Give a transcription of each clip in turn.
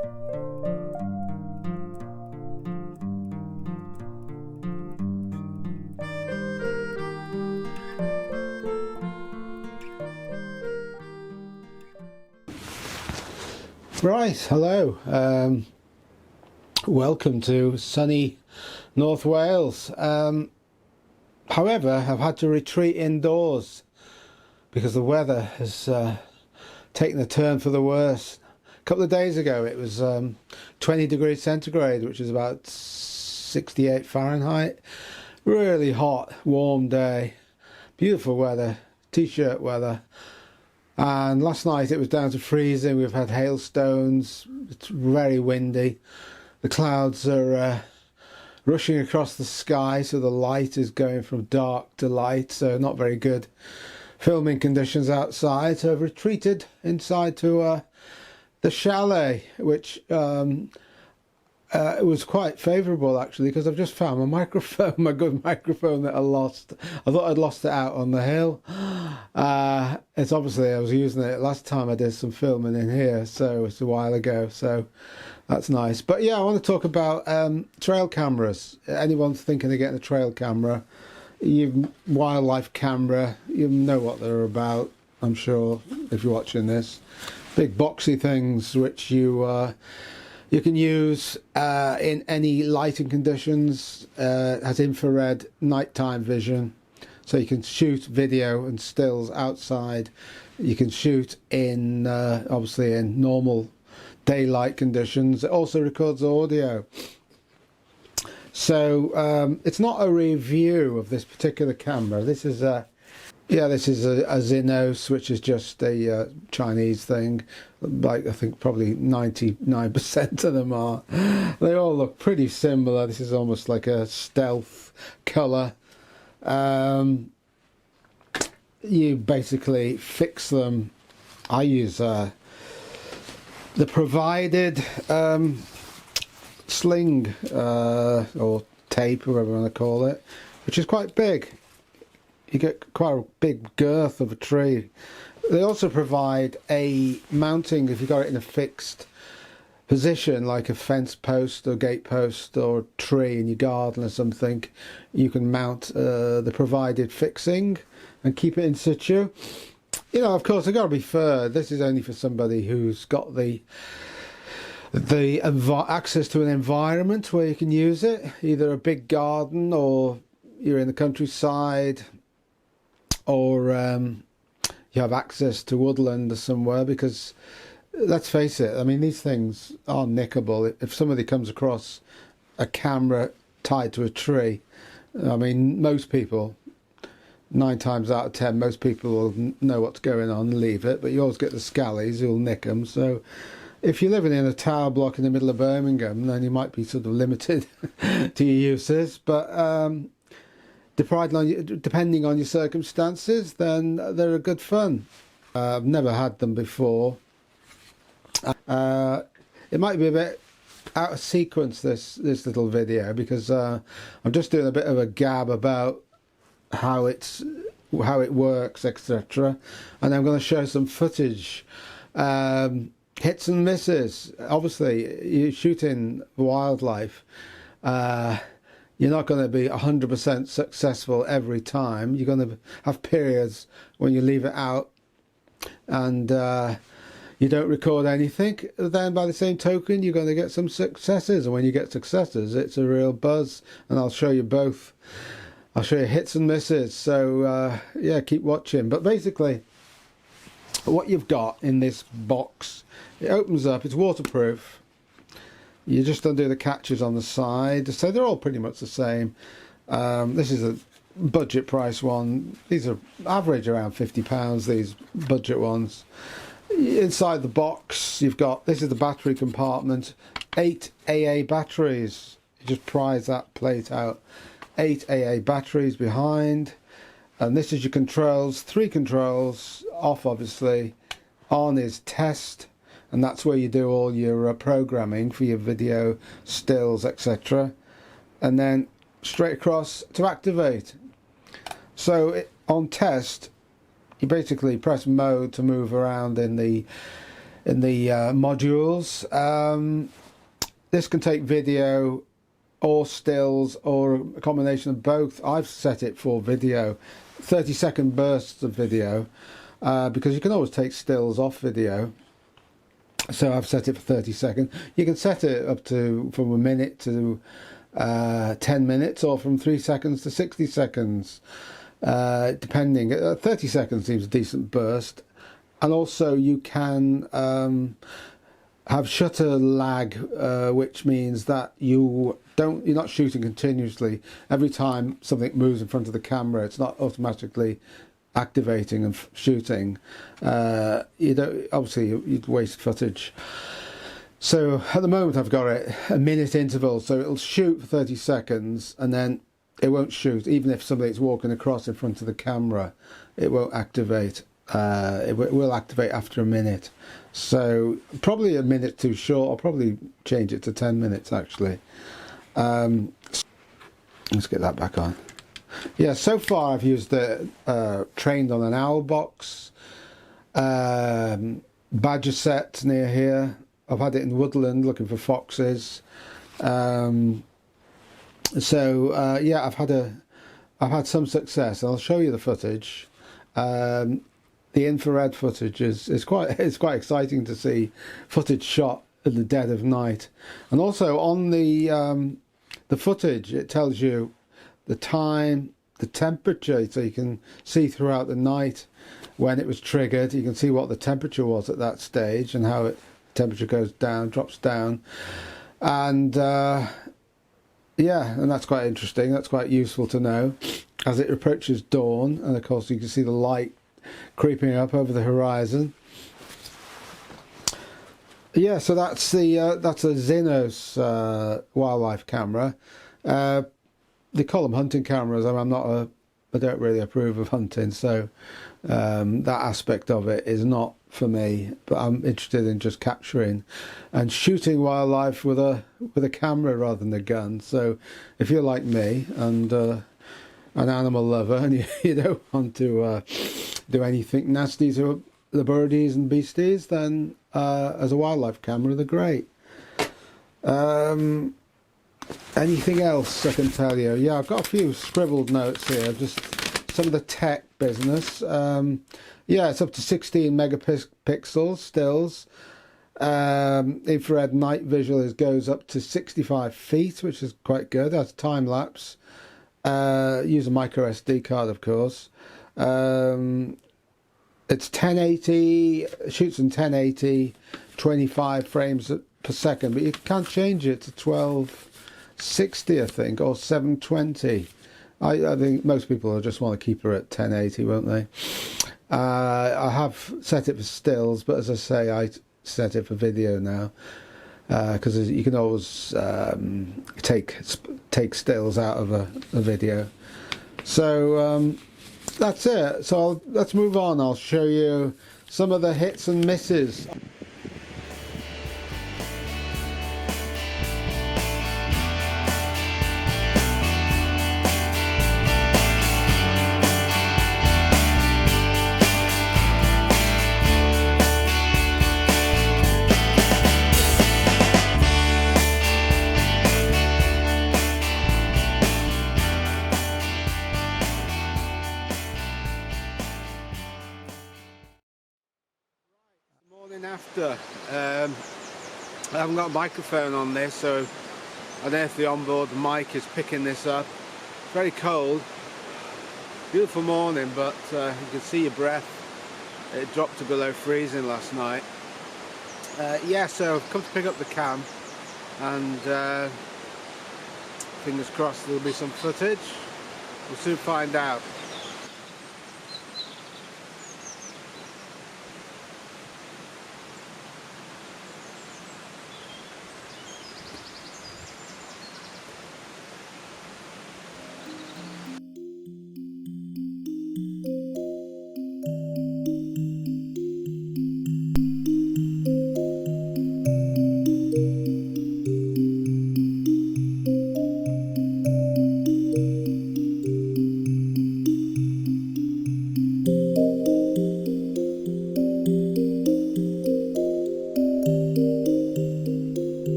Right, hello. Welcome to sunny North Wales. However, I've had to retreat indoors because the weather has taken a turn for the worse. A couple of days ago it was 20 degrees centigrade, which is about 68 Fahrenheit. Really hot, warm day. Beautiful weather, t-shirt weather. And last night it was down to freezing. We've had hailstones. It's very windy. The clouds are rushing across the sky, so the light is going from dark to light, so not very good filming conditions outside. So I've retreated inside to the chalet, which it was quite favourable actually, because I've just found my microphone, my good microphone that I lost. I thought I'd lost it out on the hill. It's obviously, I was using it last time I did some filming in here, so it's a while ago, so that's nice. But yeah, I want to talk about trail cameras. Anyone thinking of getting a trail camera, wildlife camera, you know what they're about, I'm sure, if you're watching this. Big boxy things which you can use in any lighting conditions. Has infrared nighttime vision, so you can shoot video and stills outside. You can shoot in obviously in normal daylight conditions. It also records audio. So it's not a review of this particular camera. This is a Zinos, which is just a Chinese thing. Like, I think probably 99% of them are. They all look pretty similar. This is almost like a stealth colour. You basically fix them. I use the provided sling or tape, whatever you want to call it, which is quite big. You get quite a big girth of a tree. They also provide a mounting, if you got it in a fixed position, like a fence post or gate post or a tree in your garden or something, you can mount the provided fixing and keep it in situ. You know, of course, I've got to be fair, this is only for somebody who's got the access to an environment where you can use it, either a big garden or you're in the countryside, or you have access to woodland or somewhere, because let's face it, I mean, these things are nickable. If somebody comes across a camera tied to a tree, I mean, most people, 9 times out of 10, most people will know what's going on and leave it, but you always get the scallies who'll nick them. So if you're living in a tower block in the middle of Birmingham, then you might be sort of limited to your uses, but depending on your circumstances, then they're a good fun. I've never had them before. It might be a bit out of sequence, this little video, because I'm just doing a bit of a gab about how it works, etc. And I'm going to show some footage, hits and misses. Obviously, you're shooting wildlife. You're not going to be 100% successful every time. You're going to have periods when you leave it out and you don't record anything. Then by the same token, you're going to get some successes. And when you get successes, it's a real buzz. And I'll show you both. I'll show you hits and misses. So yeah, keep watching. But basically, what you've got in this box, it opens up, it's waterproof. You just undo the catches on the side, so they're all pretty much the same. This is a budget price one. These are average around £50, these budget ones. Inside the box you've got, this is the battery compartment, 8 AA batteries. You just prise that plate out. 8 AA batteries behind, and this is your controls. 3 controls, off obviously, on is test, and that's where you do all your programming for your video, stills, etc. And then straight across to activate. So on test, you basically press mode to move around in the modules. This can take video or stills or a combination of both. I've set it for video, 30-second bursts of video, because you can always take stills off video. So I've set it for 30 seconds. You can set it up to from a minute to 10 minutes, or from 3 seconds to 60 seconds, depending. 30 seconds seems a decent burst. And also you can have shutter lag, which means that you're not shooting continuously. Every time something moves in front of the camera, it's not automatically activating and shooting. You'd waste footage. So at the moment I've got it a minute interval, so it'll shoot for 30 seconds and then it won't shoot. Even if somebody's walking across in front of the camera, it won't activate. It will activate after a minute. So probably a minute too short. I'll probably change it to 10 minutes actually. Let's get that back on. Yeah, so far I've used the trained on an owl box, badger set near here. I've had it in woodland looking for foxes. Yeah, I've had some success. I'll show you the footage. The infrared footage is quite exciting to see footage shot in the dead of night, and also on the footage it tells you the time, the temperature, so you can see throughout the night when it was triggered. You can see what the temperature was at that stage and how temperature goes down, drops down, and yeah, and that's quite interesting. That's quite useful to know as it approaches dawn, and of course you can see the light creeping up over the horizon. Yeah, so that's a Xenos wildlife camera. They call them hunting cameras. I don't really approve of hunting, so that aspect of it is not for me. But I'm interested in just capturing and shooting wildlife with a camera rather than a gun. So if you're like me and an animal lover and you don't want to do anything nasty to the birdies and beasties, then as a wildlife camera they're great. Anything else I can tell you? Yeah, I've got a few scribbled notes here, just some of the tech business. Yeah, it's up to 16 megapixels stills. Infrared night visual goes up to 65 feet, which is quite good. That's time lapse. Use a micro SD card, of course. It's 1080, shoots in 1080, 25 frames per second, but you can't change it to 1260, I think, or 720. I think most people will just want to keep her at 1080, won't they? I have set it for stills, but as I say, I set it for video now, because you can always take stills out of a video. So that's it. So let's move on. I'll show you some of the hits and misses. Morning after. I haven't got a microphone on this, so I don't know if the onboard mic is picking this up. Very cold, beautiful morning, but you can see your breath. It dropped to below freezing last night. Yeah, so I've come to pick up the cam, and fingers crossed there'll be some footage. We'll soon find out.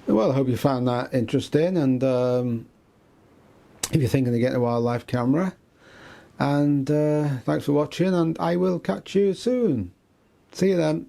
Well, I hope you found that interesting, and if you're thinking of getting a wildlife camera, and thanks for watching, and I will catch you soon. See you then.